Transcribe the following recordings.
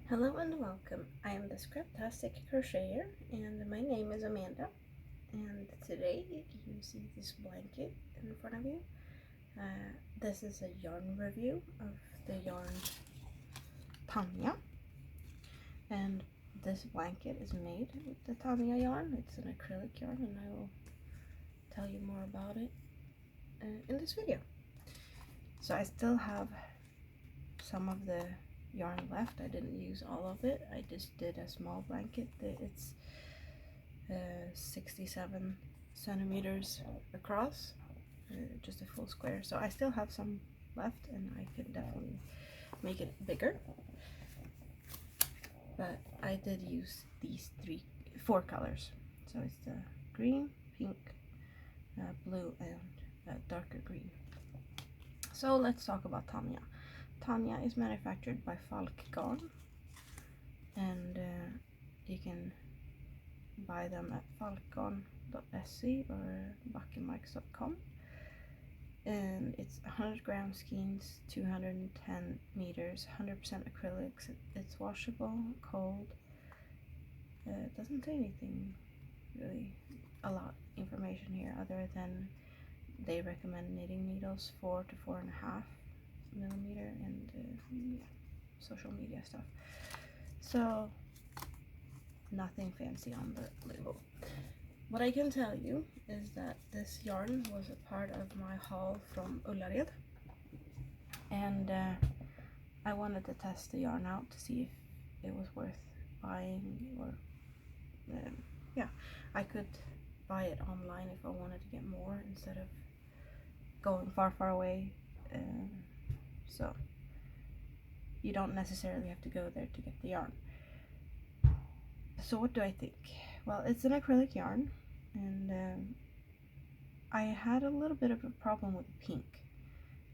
Hello and welcome. I am the Scraptastic crocheter and my name is Amanda, and today you see this blanket in front of you. This is a yarn review of the yarn Tanja, and this blanket is made with the Tanja yarn. It's an acrylic yarn and I will tell you more about it in this video. So I still have some of the yarn left. I didn't use all of it. I just did a small blanket. It's 67 centimeters across, just a full square. So I still have some left and I can definitely make it bigger. But I did use these four colors. So it's the green, pink, blue, and darker green. So let's talk about Tanja. Tanja is manufactured by Falk Garn, and you can buy them at falkgarn.se or buckenmikes.com. And it's 100 gram skeins, 210 meters, 100% acrylics. It's washable, cold. It doesn't say anything really, a lot of information here other than they recommend knitting needles 4 to 4.5 millimeter and yeah, social media stuff. So nothing fancy on the label. What I can tell you is that this yarn was a part of my haul from Ullared, and I wanted to test the yarn out to see if it was worth buying, or yeah, I could buy it online if I wanted to get more instead of going far away. So you don't necessarily have to go there to get the yarn. So what do I think? Well, it's an acrylic yarn, and I had a little bit of a problem with the pink.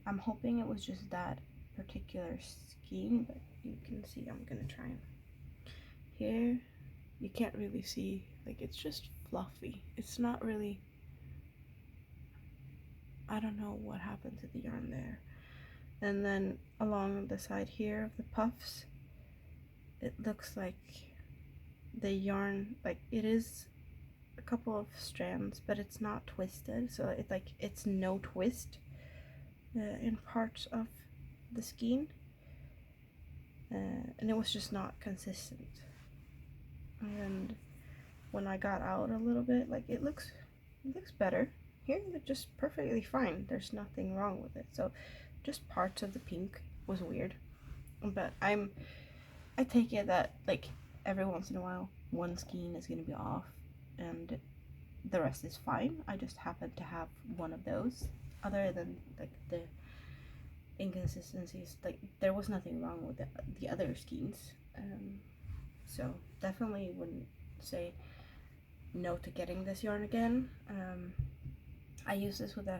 I'm hoping it was just that particular skein, but you can see I'm gonna try and here you can't really see, like, it's just fluffy. It's not really, I don't know what happened to the yarn there. And then along the side here of the puffs, it looks like the yarn, like, it is a couple of strands, but it's not twisted, so it's no twist in parts of the skein, and it was just not consistent. And when I got out a little bit, like, it looks better. Here it looked just perfectly fine. There's nothing wrong with it. So just parts of the pink was weird, but I take it that, like, every once in a while one skein is going to be off and the rest is fine. I just happened to have one of those. Other than, like, the inconsistencies, like, there was nothing wrong with the other skeins. So definitely wouldn't say no to getting this yarn again. I use this with a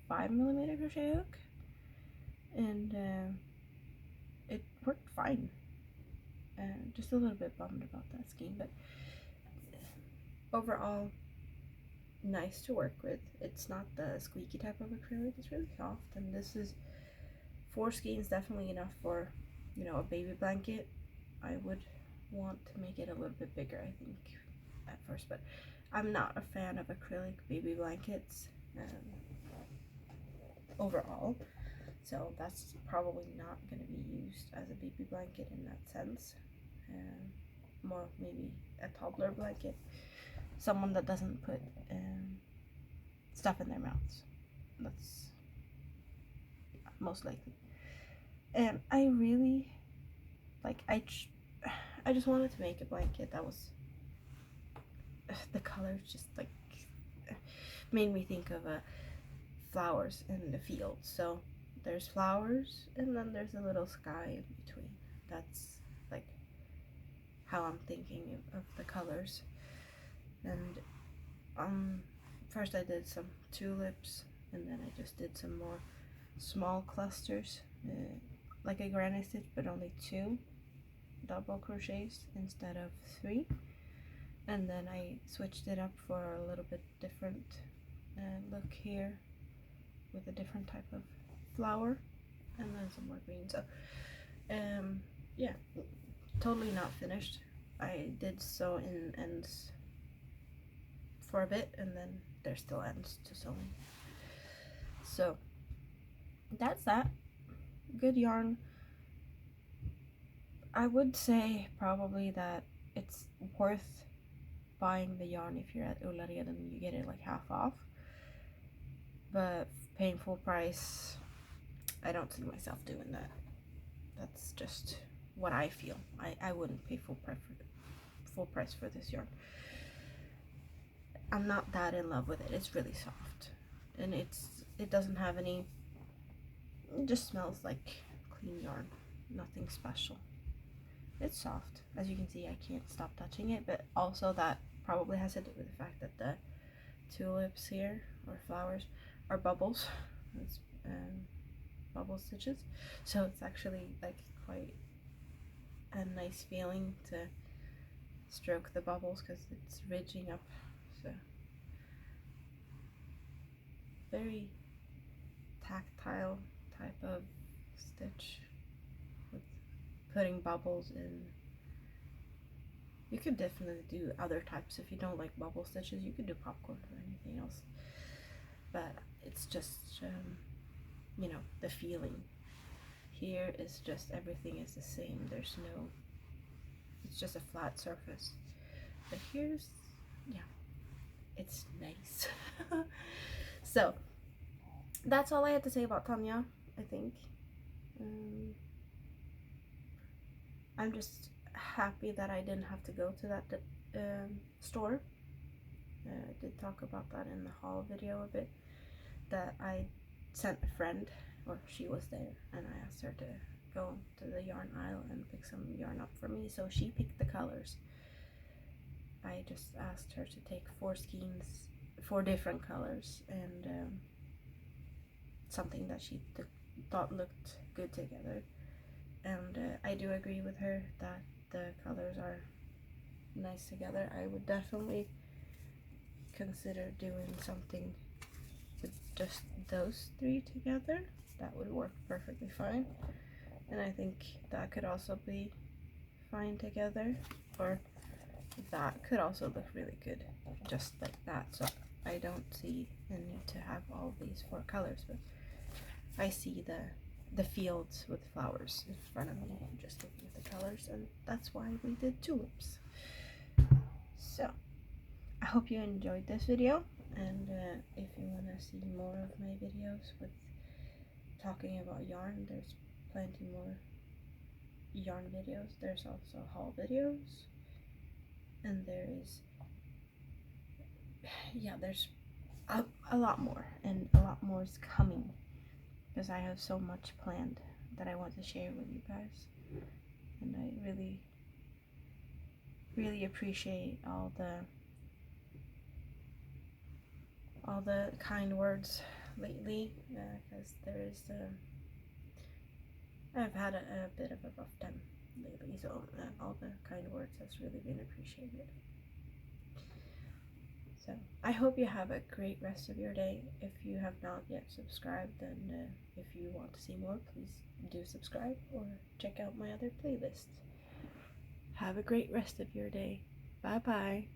5mm crochet hook, and it worked fine. Just a little bit bummed about that skein, but overall nice to work with. It's not the squeaky type of acrylic, it's really soft, and this is 4 skeins, definitely enough for, you know, a baby blanket. I would want to make it a little bit bigger, I think, at first, but I'm not a fan of acrylic baby blankets overall, so that's probably not going to be used as a baby blanket in that sense. More maybe a toddler blanket, someone that doesn't put stuff in their mouths. That's most likely. And I really, like, I just wanted to make a blanket that was, the colors just, like, made me think of flowers in the field. So there's flowers and then there's a little sky in between. That's, like, how I'm thinking of the colors. And first I did some tulips, and then I just did some more small clusters, like a granny stitch, but only 2 double crochets instead of 3. And then I switched it up for a little bit different look here with a different type of flower, and then some more green. So yeah, totally not finished. I did sew in ends for a bit, and then there's still ends to sewing. So that's that. Good yarn. I would say probably that it's worth buying the yarn if you're at Ullared and you get it like half off. But paying full price, I don't see myself doing that. That's just what I feel. I wouldn't pay full price for this yarn. I'm not that in love with it. It's really soft, and it doesn't have any. It just smells like clean yarn. Nothing special. It's soft. As you can see, I can't stop touching it, but also that probably has to do with the fact that the tulips here, or flowers, are bubbles. It's bubble stitches. So it's actually like quite a nice feeling to stroke the bubbles because it's ridging up. So very tactile type of stitch with putting bubbles in. You could definitely do other types. If you don't like bubble stitches, you could do popcorn or anything else, but it's just you know, the feeling here is just everything is the same. There's no, it's just a flat surface, but here's, yeah, it's nice. So that's all I had to say about Tanja, I think. I'm just happy that I didn't have to go to that store. I did talk about that in the haul video a bit, that I sent a friend, or she was there, and I asked her to go to the yarn aisle and pick some yarn up for me, so she picked the colors. I just asked her to take 4 skeins, 4 different colors, and something that she thought looked good together. And I do agree with her that the colors are nice together. I would definitely consider doing something with just those 3 together. That would work perfectly fine, and I think that could also be fine together, or that could also look really good just like that. So I don't see a need to have all these 4 colors, but I see the fields with flowers in front of me just looking at the colors, and that's why we did tulips. So I hope you enjoyed this video, and if you want to see more of my videos with talking about yarn, there's plenty more yarn videos. There's also haul videos, and there is, yeah, there's a lot more, and a lot more is coming, because I have so much planned that I want to share with you guys. And I really appreciate all the kind words lately, because there is I've had a bit of a rough time lately, so all the kind words has really been appreciated. So I hope you have a great rest of your day. If you have not yet subscribed, then if you want to see more, please do subscribe or check out my other playlists. Have a great rest of your day. Bye bye.